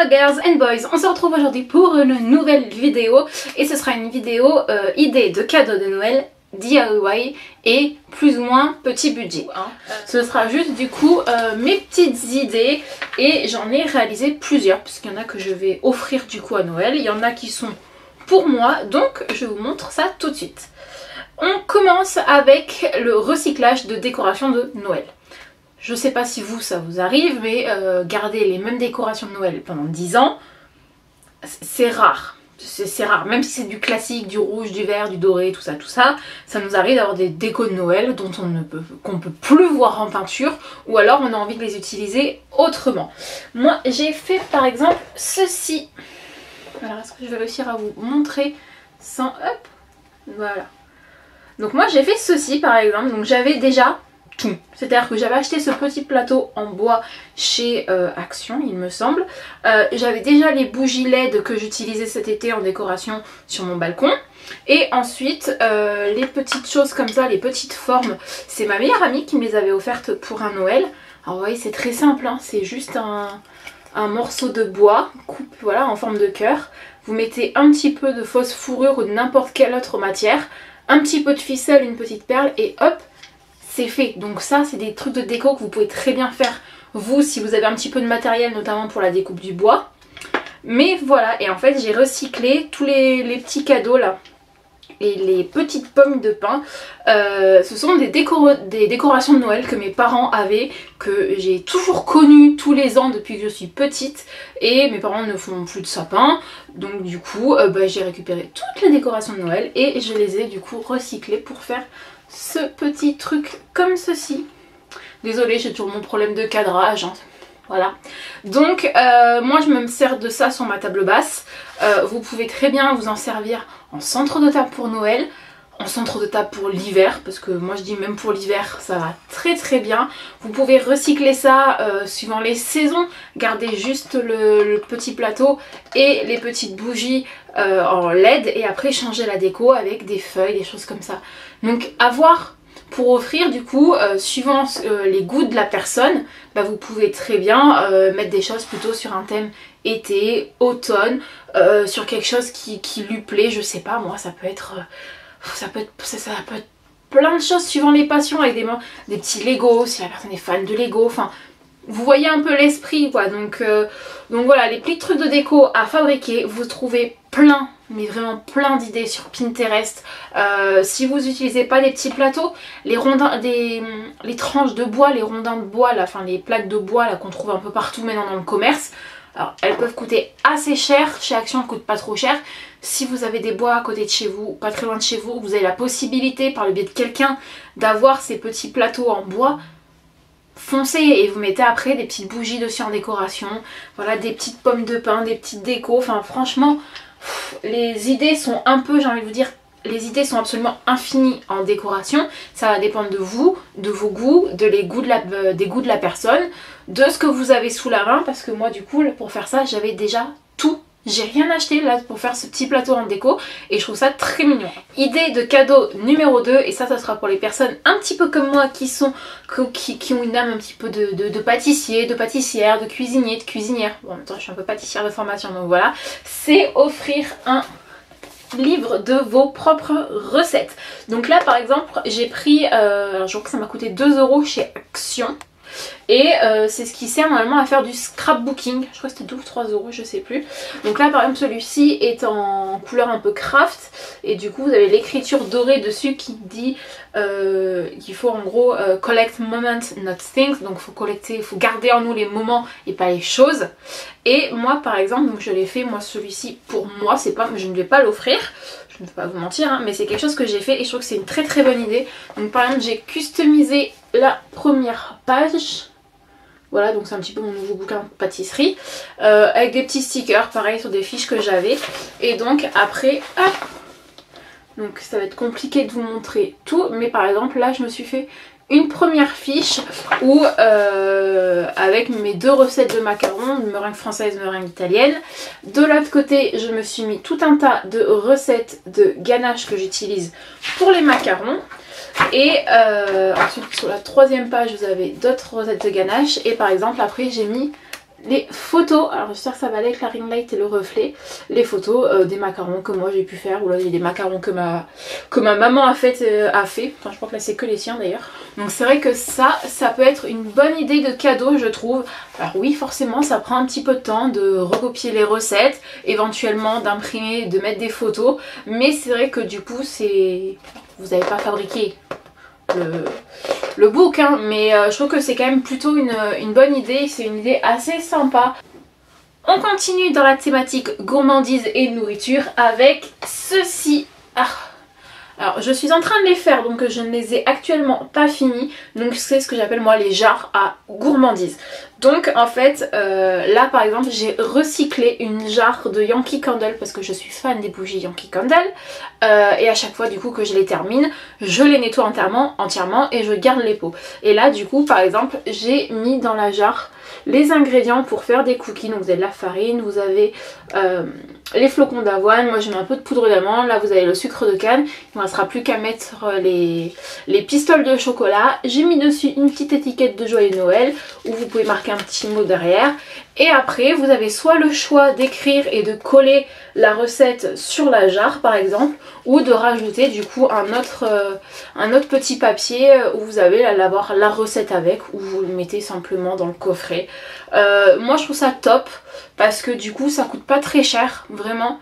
Hello girls and boys, on se retrouve aujourd'hui pour une nouvelle vidéo et ce sera une vidéo idée de cadeaux de Noël DIY et plus ou moins petit budget. Ce sera juste du coup mes petites idées et j'en ai réalisé plusieurs parce qu'il y en a que je vais offrir du coup à Noël, il y en a qui sont pour moi donc je vous montre ça tout de suite. On commence avec le recyclage de décorations de Noël. Je sais pas si vous ça vous arrive mais garder les mêmes décorations de Noël pendant 10 ans c'est rare. C'est rare, même si c'est du classique, du rouge, du vert, du doré, tout ça, ça nous arrive d'avoir des décos de Noël dont qu'on peut plus voir en peinture ou alors on a envie de les utiliser autrement. Moi j'ai fait par exemple ceci. Alors est-ce que je vais réussir à vous montrer sans... Hop, voilà. Donc moi j'ai fait ceci par exemple, donc j'avais déjà tout. C'est-à-dire que j'avais acheté ce petit plateau en bois chez Action il me semble. J'avais déjà les bougies LED que j'utilisais cet été en décoration sur mon balcon. Et ensuite les petites choses comme ça, les petites formes, c'est ma meilleure amie qui me les avait offertes pour un Noël. Alors vous voyez c'est très simple, hein, c'est juste un morceau de bois, coupe voilà en forme de cœur. Vous mettez un petit peu de fausse fourrure ou de n'importe quelle autre matière, un petit peu de ficelle, une petite perle et hop, c'est fait. Donc ça c'est des trucs de déco que vous pouvez très bien faire vous si vous avez un petit peu de matériel notamment pour la découpe du bois. Mais voilà, et en fait j'ai recyclé tous les petits cadeaux là et les petites pommes de pin. Ce sont des décorations de Noël que mes parents avaient, que j'ai toujours connues tous les ans depuis que je suis petite et mes parents ne font plus de sapin donc du coup j'ai récupéré toutes les décorations de Noël et je les ai du coup recyclées pour faire ce petit truc comme ceci. Désolée, j'ai toujours mon problème de cadrage, hein. Voilà. Donc moi je me sers de ça sur ma table basse. Vous pouvez très bien vous en servir en centre de table pour Noël, en centre de table pour l'hiver, parce que moi je dis même pour l'hiver ça va très très bien. Vous pouvez recycler ça suivant les saisons, garder juste le petit plateau et les petites bougies en LED et après changer la déco avec des feuilles, des choses comme ça. Donc à voir pour offrir du coup, suivant les goûts de la personne, vous pouvez très bien mettre des choses plutôt sur un thème été, automne, sur quelque chose qui lui plaît, je sais pas moi, ça peut être plein de choses suivant les passions avec des petits Lego, si la personne est fan de Lego, enfin vous voyez un peu l'esprit quoi, donc voilà, les petits trucs de déco à fabriquer, vous trouvez plein, mais vraiment plein d'idées sur Pinterest. Si vous n'utilisez pas des petits plateaux, les tranches de bois, les rondins de bois, là, enfin les plaques de bois là qu'on trouve un peu partout maintenant dans le commerce, alors elles peuvent coûter assez cher, chez Action elles coûtent pas trop cher. Si vous avez des bois à côté de chez vous, pas très loin de chez vous, vous avez la possibilité par le biais de quelqu'un d'avoir ces petits plateaux en bois, foncez et vous mettez après des petites bougies dessus en décoration, voilà, des petites pommes de pin, des petites décos, enfin franchement les idées sont un peu, j'ai envie de vous dire, les idées sont absolument infinies en décoration. Ça va dépendre de vous, de vos goûts, des goûts de la personne, de ce que vous avez sous la main, parce que moi du coup pour faire ça j'avais déjà tout. J'ai rien acheté là pour faire ce petit plateau en déco et je trouve ça très mignon. Idée de cadeau numéro 2, et ça sera pour les personnes un petit peu comme moi qui ont une âme un petit peu de pâtissier, de pâtissière, de cuisinier, de cuisinière. Bon en même temps je suis un peu pâtissière de formation donc voilà. C'est offrir un livre de vos propres recettes. Donc là par exemple j'ai pris, alors je crois que ça m'a coûté 2 € chez Action. Et c'est ce qui sert normalement à faire du scrapbooking. Je crois que c'était 2 ou 3 €, je sais plus. Donc là par exemple celui-ci est en couleur un peu craft. Et du coup vous avez l'écriture dorée dessus qui dit qu'il faut en gros collect moments not things. Donc il faut garder en nous les moments et pas les choses. Et moi par exemple, donc je l'ai fait, moi celui-ci pour moi, c'est pas, je ne vais pas l'offrir. Je ne vais pas vous mentir, hein, mais c'est quelque chose que j'ai fait et je trouve que c'est une très très bonne idée. Donc par exemple j'ai customisé la première page. Voilà, donc c'est un petit peu mon nouveau bouquin pâtisserie. Avec des petits stickers, pareil sur des fiches que j'avais. Et donc après, hop. Donc ça va être compliqué de vous montrer tout. Mais par exemple là je me suis fait une première fiche où avec mes 2 recettes de macarons, une meringue française, une meringue italienne. De l'autre côté je me suis mis tout un tas de recettes de ganache que j'utilise pour les macarons. Et ensuite sur la 3e page vous avez d'autres recettes de ganache. Et par exemple après j'ai mis les photos, alors j'espère que ça va aller avec la ring light et le reflet, les photos des macarons que moi j'ai pu faire, ou là il y a des macarons que ma maman a fait, enfin je crois que là c'est que les siens d'ailleurs. Donc c'est vrai que ça peut être une bonne idée de cadeau je trouve. Alors oui forcément ça prend un petit peu de temps de recopier les recettes, éventuellement d'imprimer, de mettre des photos, mais c'est vrai que du coup c'est... vous n'avez pas fabriqué le book hein, mais je trouve que c'est quand même plutôt une bonne idée, c'est une idée assez sympa. On continue dans la thématique gourmandise et nourriture avec ceci. Alors je suis en train de les faire donc je ne les ai actuellement pas finis, donc c'est ce que j'appelle moi les jarres à gourmandise. Donc en fait là par exemple j'ai recyclé une jarre de Yankee Candle parce que je suis fan des bougies Yankee Candle et à chaque fois du coup que je les termine je les nettoie entièrement et je garde les pots. Et là du coup par exemple j'ai mis dans la jarre les ingrédients pour faire des cookies. Donc vous avez de la farine, vous avez les flocons d'avoine, moi je mets un peu de poudre d'amande, là vous avez le sucre de canne, il ne restera plus qu'à mettre les pistoles de chocolat. J'ai mis dessus une petite étiquette de joyeux Noël où vous pouvez marquer un petit mot derrière. Et après vous avez soit le choix d'écrire et de coller la recette sur la jarre par exemple, ou de rajouter du coup un autre petit papier où vous avez la recette avec, ou vous le mettez simplement dans le coffret. Moi je trouve ça top parce que du coup ça coûte pas très cher vraiment.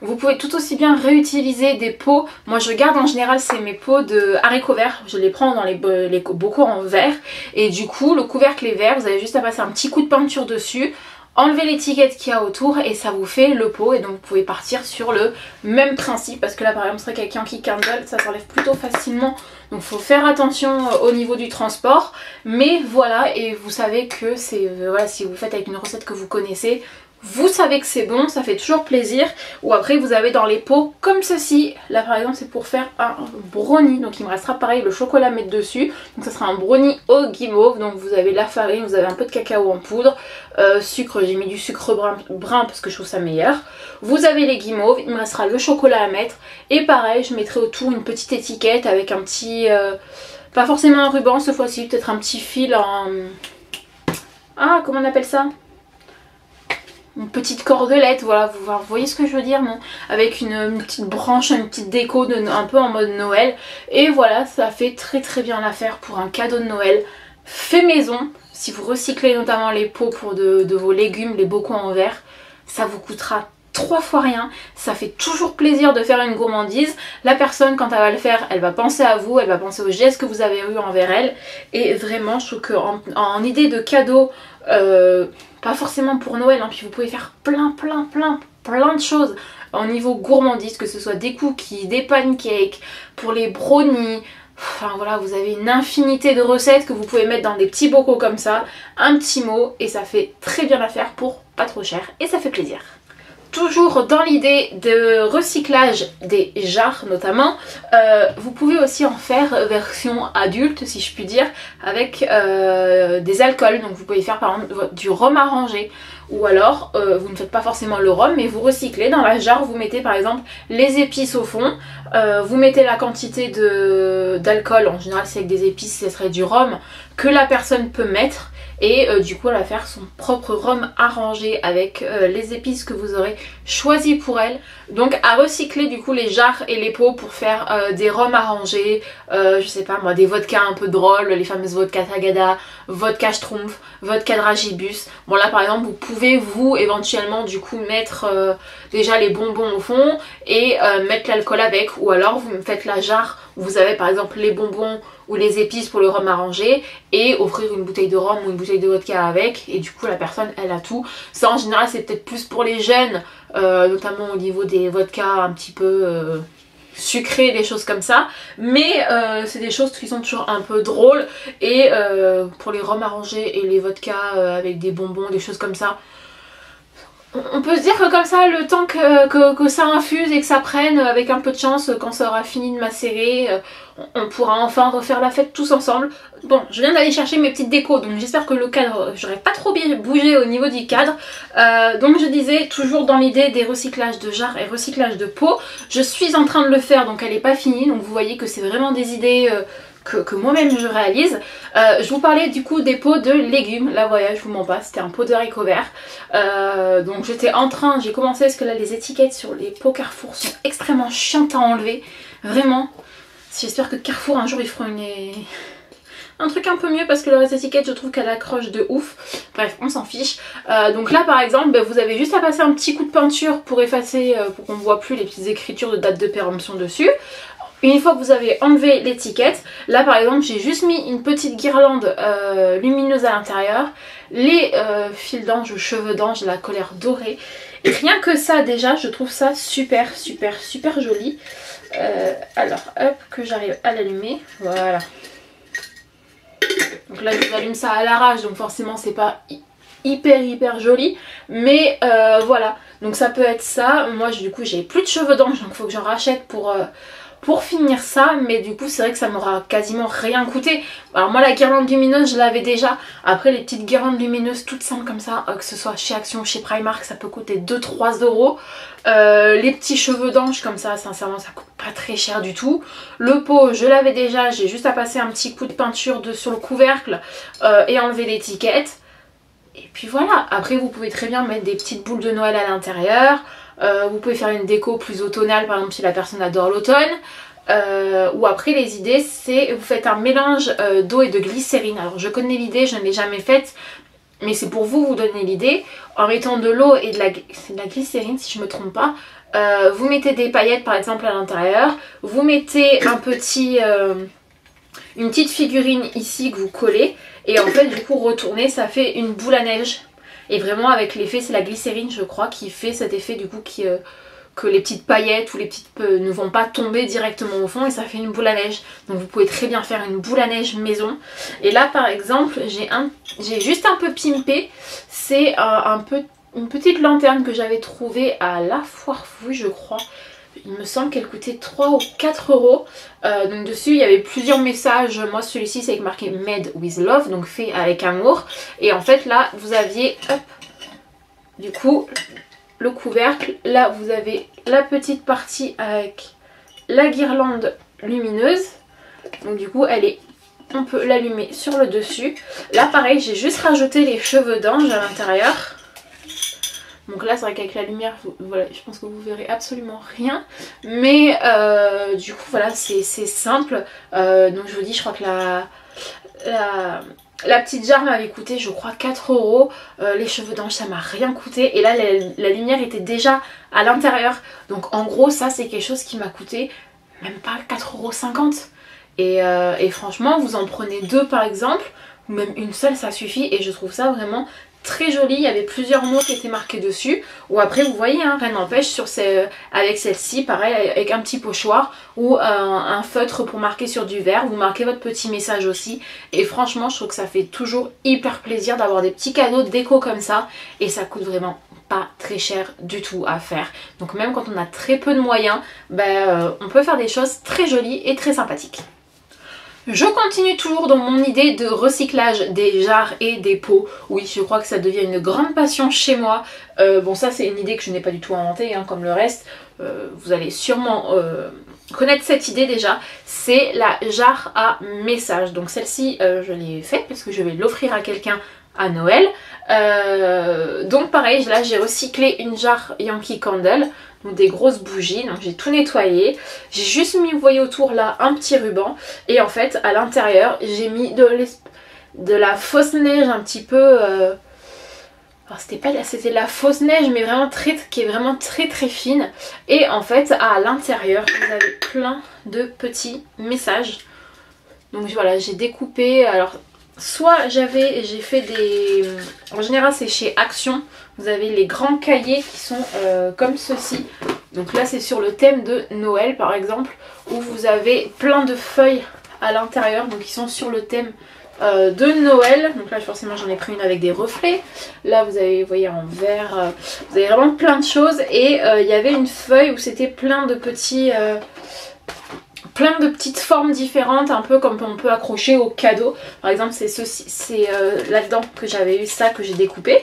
Vous pouvez tout aussi bien réutiliser des pots. Moi je garde en général c'est mes pots de haricots verts. Je les prends dans les bocaux en verre. Et du coup le couvercle est vert. Vous avez juste à passer un petit coup de peinture dessus. Enlever l'étiquette qu'il y a autour et ça vous fait le pot. Et donc vous pouvez partir sur le même principe. Parce que là par exemple c'est vrai qu'avec Yankee Candle ça s'enlève plutôt facilement. Donc il faut faire attention au niveau du transport. Mais voilà, et vous savez que c'est voilà, si vous le faites avec une recette que vous connaissez, vous savez que c'est bon, ça fait toujours plaisir. Ou après vous avez dans les pots comme ceci. Là par exemple c'est pour faire un brownie. Donc il me restera pareil le chocolat à mettre dessus. Donc ça sera un brownie au guimauve. Donc vous avez la farine, vous avez un peu de cacao en poudre, sucre, j'ai mis du sucre brun parce que je trouve ça meilleur. Vous avez les guimauves, il me restera le chocolat à mettre. Et pareil je mettrai autour une petite étiquette avec un petit... pas forcément un ruban cette fois-ci, peut-être un petit fil en... Ah comment on appelle ça ? Une petite cordelette, voilà, vous voyez ce que je veux dire, non? Avec une petite branche, une petite déco un peu en mode Noël. Et voilà, ça fait très bien l'affaire pour un cadeau de Noël fait maison. Si vous recyclez notamment les pots pour de vos légumes, les bocaux en verre, ça vous coûtera 3 fois rien. Ça fait toujours plaisir de faire une gourmandise. La personne quand elle va le faire, elle va penser à vous, elle va penser aux gestes que vous avez eu envers elle. Et vraiment je trouve qu'en idée de cadeau, pas forcément pour Noël, hein, puis vous pouvez faire plein de choses au niveau gourmandise, que ce soit des cookies, des pancakes, pour les brownies. Enfin voilà, vous avez une infinité de recettes que vous pouvez mettre dans des petits bocaux comme ça, un petit mot, et ça fait très bien l'affaire pour pas trop cher et ça fait plaisir. Toujours dans l'idée de recyclage des jarres notamment, vous pouvez aussi en faire version adulte si je puis dire, avec des alcools. Donc vous pouvez faire par exemple du rhum arrangé, ou alors vous ne faites pas forcément le rhum mais vous recyclez. Dans la jarre vous mettez par exemple les épices au fond, vous mettez la quantité d'alcool, en général c'est avec des épices, ce serait du rhum que la personne peut mettre. Et du coup elle va faire son propre rhum arrangé avec les épices que vous aurez choisies pour elle. Donc à recycler du coup les jarres et les pots pour faire des rhums arrangés, je sais pas moi, des vodkas un peu drôles, les fameuses vodka tagada, vodka schtroumpf, vodka dragibus. Bon là par exemple vous pouvez vous éventuellement du coup mettre déjà les bonbons au fond et mettre l'alcool avec, ou alors vous faites la jarre où vous avez par exemple les bonbons ou les épices pour le rhum arrangé et offrir une bouteille de rhum ou une bouteille de vodka avec, et du coup la personne elle a tout. Ça en général c'est peut-être plus pour les jeunes, notamment au niveau des vodkas un petit peu sucrés, des choses comme ça, mais c'est des choses qui sont toujours un peu drôles. Et pour les rhums arrangés et les vodkas avec des bonbons, des choses comme ça, on peut se dire que comme ça, le temps que ça infuse et que ça prenne, avec un peu de chance, quand ça aura fini de macérer, on pourra enfin refaire la fête tous ensemble. Bon, je viens d'aller chercher mes petites décos, donc j'espère que le cadre, j'aurais pas trop bien bougé au niveau du cadre. Donc je disais, toujours dans l'idée des recyclages de jarres et recyclage de pots, je suis en train de le faire, donc elle est pas finie, donc vous voyez que c'est vraiment des idées que moi-même je réalise. Je vous parlais du coup des pots de légumes. Là voilà, je vous mens pas, c'était un pot de haricots verts. Donc j'étais en train, j'ai commencé parce que là les étiquettes sur les pots Carrefour sont extrêmement chiantes à enlever. Vraiment. J'espère que Carrefour un jour ils feront un truc un peu mieux parce que leurs étiquettes je trouve qu'elles accrochent de ouf. Bref, on s'en fiche. Donc là par exemple vous avez juste à passer un petit coup de peinture pour effacer, pour qu'on ne voit plus les petites écritures de date de péremption dessus. Une fois que vous avez enlevé l'étiquette, là par exemple j'ai juste mis une petite guirlande lumineuse à l'intérieur, les fils d'ange, cheveux d'ange, la colère dorée. Et rien que ça déjà je trouve ça super joli. Alors hop, que j'arrive à l'allumer, voilà. Donc là je vous allume ça à l'arrache, donc forcément c'est pas hyper joli, mais voilà, donc ça peut être ça. Moi du coup j'ai plus de cheveux d'ange, donc il faut que j'en rachète pour finir ça, mais du coup c'est vrai que ça m'aura quasiment rien coûté. Alors moi la guirlande lumineuse je l'avais déjà, après les petites guirlandes lumineuses toutes simples comme ça, que ce soit chez Action ou chez Primark, ça peut coûter 2-3 €. Les petits cheveux d'ange comme ça, sincèrement ça coûte pas très cher du tout. Le pot je l'avais déjà, j'ai juste à passer un petit coup de peinture sur le couvercle et enlever l'étiquette. Et puis voilà, après vous pouvez très bien mettre des petites boules de Noël à l'intérieur. Vous pouvez faire une déco plus automnale par exemple si la personne adore l'automne. Ou après les idées c'est vous faites un mélange d'eau et de glycérine. Alors je connais l'idée, je ne l'ai jamais faite, mais c'est pour vous donner l'idée. En mettant de l'eau et de la glycérine si je ne me trompe pas, vous mettez des paillettes par exemple à l'intérieur, vous mettez un petit, une petite figurine ici que vous collez et en fait du coup retournez, ça fait une boule à neige. Et vraiment avec l'effet, c'est la glycérine je crois qui fait cet effet du coup que les petites paillettes ou les petites ne vont pas tomber directement au fond et ça fait une boule à neige. Donc vous pouvez très bien faire une boule à neige maison. Et là par exemple j'ai juste un peu pimpé, c'est une petite lanterne que j'avais trouvée à la Foire Fouille je crois. Il me semble qu'elle coûtait 3 ou 4 €. Donc dessus il y avait plusieurs messages. Moi celui-ci c'est marqué Made with Love, donc fait avec amour. Et en fait là vous aviez hop, du coup le couvercle. Là vous avez la petite partie avec la guirlande lumineuse. Donc du coup on peut l'allumer sur le dessus. Là pareil j'ai juste rajouté les cheveux d'ange à l'intérieur. Donc là c'est vrai qu'avec la lumière, voilà, je pense que vous verrez absolument rien. Mais du coup voilà c'est simple. Donc je vous dis je crois que la petite jarre m'avait coûté je crois 4 €. Les cheveux d'ange ça m'a rien coûté. Et là la lumière était déjà à l'intérieur. Donc en gros ça c'est quelque chose qui m'a coûté même pas 4,50 €. Et franchement vous en prenez deux par exemple. Ou même une seule ça suffit. Et je trouve ça vraiment très joli. Il y avait plusieurs mots qui étaient marqués dessus. Ou après vous voyez hein, rien n'empêche avec celle-ci pareil avec un petit pochoir ou un feutre pour marquer sur du verre. Vous marquez votre petit message aussi. Et franchement je trouve que ça fait toujours hyper plaisir d'avoir des petits cadeaux de déco comme ça. Et ça coûte vraiment pas très cher du tout à faire. Donc même quand on a très peu de moyens, on peut faire des choses très jolies et très sympathiques. Je continue toujours dans mon idée de recyclage des jarres et des pots. Oui, je crois que ça devient une grande passion chez moi. Bon, ça c'est une idée que je n'ai pas du tout inventée, hein, comme le reste. Vous allez sûrement connaître cette idée déjà. C'est la jarre à message. Donc celle-ci, je l'ai faite parce que je vais l'offrir à quelqu'un à Noël. Donc pareil, là j'ai recyclé une jarre Yankee Candle. Donc des grosses bougies, donc j'ai tout nettoyé. J'ai juste mis, vous voyez autour là, un petit ruban. Et en fait, à l'intérieur, j'ai mis de la fausse neige un petit peu... Alors c'était la fausse neige, mais vraiment qui est vraiment très fine. Et en fait, à l'intérieur, vous avez plein de petits messages. Donc voilà, j'ai découpé... Alors, soit j'ai fait des... En général, c'est chez Action. Vous avez les grands cahiers qui sont comme ceci. Donc là c'est sur le thème de Noël par exemple, où vous avez plein de feuilles à l'intérieur, donc qui sont sur le thème de Noël. Donc là forcément j'en ai pris une avec des reflets. Là vous avez, vous voyez, en vert, vous avez vraiment plein de choses. Et il y avait une feuille où c'était plein de petits... plein de petites formes différentes, un peu comme on peut accrocher au cadeau. Par exemple c'est là-dedans que j'avais eu ça, que j'ai découpé.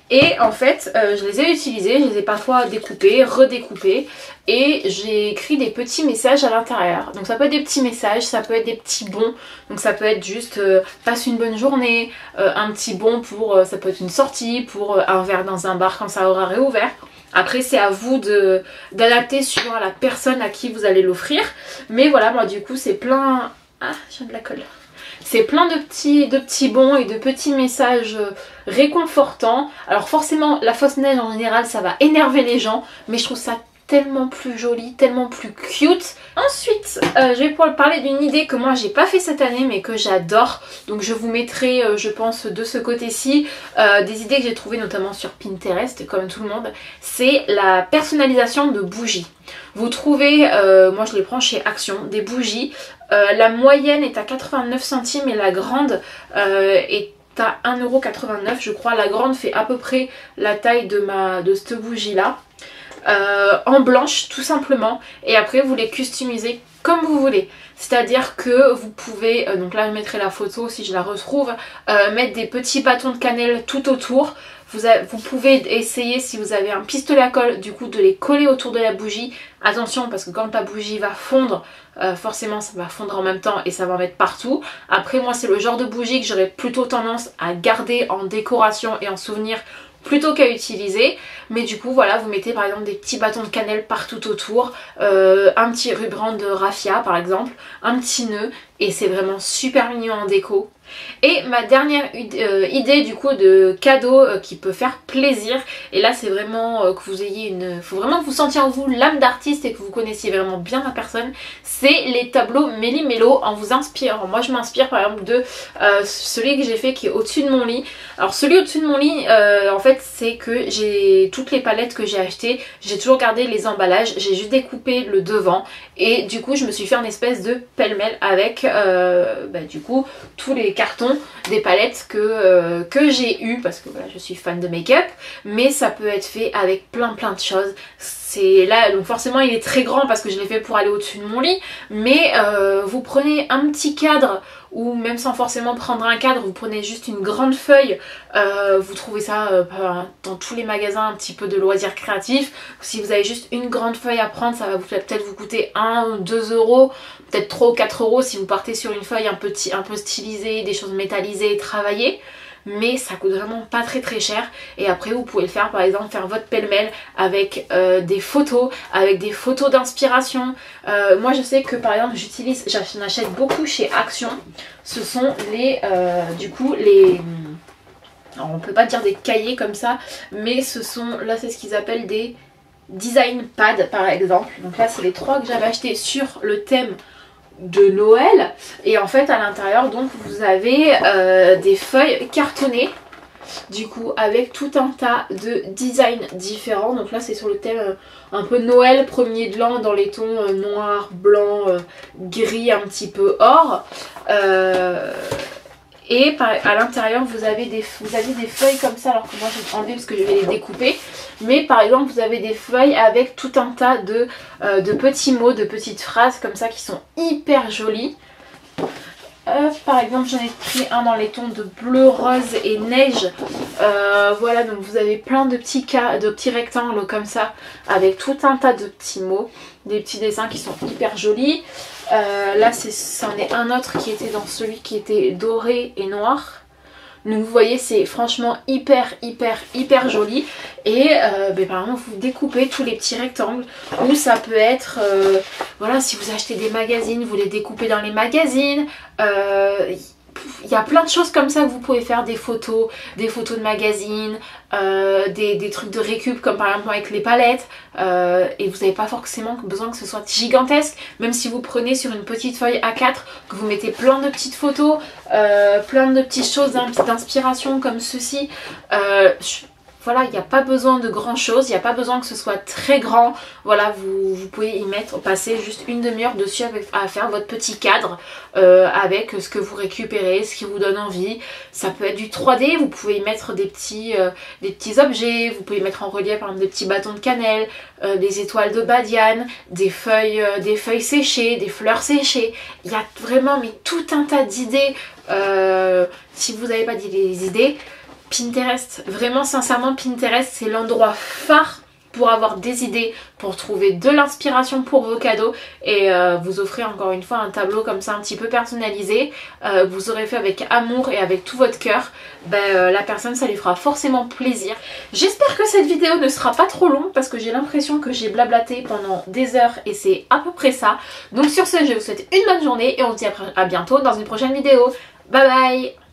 Et en fait je les ai utilisés, je les ai parfois découpés, redécoupés et j'ai écrit des petits messages à l'intérieur. Donc ça peut être des petits messages, ça peut être des petits bons, donc ça peut être juste passe une bonne journée, un petit bon pour, ça peut être une sortie, pour un verre dans un bar quand ça aura réouvert. Après c'est à vous d'adapter suivant la personne à qui vous allez l'offrir. Mais voilà, moi du coup c'est plein... Ah, j'ai de la colle. C'est plein de petits bons et de petits messages réconfortants. Alors forcément la fausse neige en général ça va énerver les gens, mais je trouve ça tellement plus joli, tellement plus cute. Ensuite je vais pouvoir parler d'une idée que moi j'ai pas fait cette année mais que j'adore. Donc je vous mettrai je pense de ce côté-ci des idées que j'ai trouvées notamment sur Pinterest comme tout le monde. C'est la personnalisation de bougies. Vous trouvez, moi je les prends chez Action, des bougies. La moyenne est à 89 centimes et la grande est à 1,89 € je crois. La grande fait à peu près la taille de cette bougie là. En blanche tout simplement, et après vous les customisez comme vous voulez, c'est à dire que vous pouvez, donc là je mettrai la photo si je la retrouve, mettre des petits bâtons de cannelle tout autour. Vous pouvez essayer, si vous avez un pistolet à colle, du coup de les coller autour de la bougie. Attention parce que quand la bougie va fondre, forcément ça va fondre en même temps et ça va en mettre partout. Après moi c'est le genre de bougie que j'aurais plutôt tendance à garder en décoration et en souvenir plutôt qu'à utiliser. Mais du coup voilà, vous mettez par exemple des petits bâtons de cannelle partout autour, un petit ruban de raffia par exemple, un petit nœud, et c'est vraiment super mignon en déco. Et ma dernière idée du coup de cadeau qui peut faire plaisir, et là c'est vraiment que vous ayez une... faut vraiment vous sentir en vous l'âme d'artiste et que vous connaissiez vraiment bien la personne, c'est les tableaux Méli-Mélo en vous inspirant. Moi je m'inspire par exemple de celui que j'ai fait qui est au-dessus de mon lit. Alors celui au-dessus de mon lit en fait c'est que j'ai toutes les palettes que j'ai achetées, j'ai toujours gardé les emballages, j'ai juste découpé le devant et du coup je me suis fait un espèce de pêle-mêle avec du coup tous les cartons des palettes que j'ai eu parce que voilà je suis fan de make-up, mais ça peut être fait avec plein de choses. C'est là, donc forcément il est très grand parce que je l'ai fait pour aller au-dessus de mon lit, mais vous prenez un petit cadre ou même sans forcément prendre un cadre, vous prenez juste une grande feuille, vous trouvez ça dans tous les magasins un petit peu de loisirs créatifs. Si vous avez juste une grande feuille à prendre, ça va peut-être vous coûter 1 ou 2 €, peut-être 3 ou 4 € si vous partez sur une feuille un peu stylisée, des choses métallisées, travaillées. Mais ça coûte vraiment pas très cher, et après vous pouvez le faire par exemple, faire votre pêle-mêle avec des photos d'inspiration. Moi je sais que par exemple j'en achète beaucoup chez Action, ce sont les alors on peut pas dire des cahiers comme ça, mais ce sont, là c'est ce qu'ils appellent des design pads par exemple. Donc là c'est les 3 que j'avais acheté sur le thème de Noël, et en fait à l'intérieur donc vous avez des feuilles cartonnées du coup avec tout un tas de designs différents. Donc là c'est sur le thème un peu Noël, premier de l'an, dans les tons noir, blanc, gris, un petit peu or. Et à l'intérieur vous avez des feuilles comme ça, alors que moi j'ai enlevé parce que je vais les découper. Mais par exemple vous avez des feuilles avec tout un tas de petits mots, de petites phrases comme ça qui sont hyper jolies. Par exemple j'en ai pris un dans les tons de bleu, rose et neige. Voilà, donc vous avez plein de petits rectangles comme ça avec tout un tas de petits mots, des petits dessins qui sont hyper jolis. Là c'en est un autre qui était dans celui qui était doré et noir. Donc vous voyez c'est franchement hyper joli. Et par exemple vous découpez tous les petits rectangles, ou ça peut être voilà, si vous achetez des magazines, vous les découpez dans les magazines. Il y a plein de choses comme ça que vous pouvez faire, des photos de magazines, des trucs de récup comme par exemple avec les palettes, et vous n'avez pas forcément besoin que ce soit gigantesque. Même si vous prenez sur une petite feuille A4, que vous mettez plein de petites photos, plein de petites choses d'inspiration comme ceci, voilà, il n'y a pas besoin de grand chose, il n'y a pas besoin que ce soit très grand. Voilà, vous pouvez passer juste une demi-heure dessus à faire votre petit cadre avec ce que vous récupérez, ce qui vous donne envie. Ça peut être du 3D, vous pouvez y mettre des petits objets, vous pouvez mettre en relief par exemple des petits bâtons de cannelle, des étoiles de badiane, des feuilles séchées, des fleurs séchées. Il y a vraiment tout un tas d'idées. Si vous n'avez pas des idées, Pinterest, vraiment sincèrement Pinterest c'est l'endroit phare pour avoir des idées, pour trouver de l'inspiration pour vos cadeaux et vous offrir encore une fois un tableau comme ça un petit peu personnalisé, vous aurez fait avec amour et avec tout votre cœur, la personne ça lui fera forcément plaisir. J'espère que cette vidéo ne sera pas trop longue parce que j'ai l'impression que j'ai blablaté pendant des heures et c'est à peu près ça. Donc sur ce je vous souhaite une bonne journée et on se dit à bientôt dans une prochaine vidéo. Bye bye.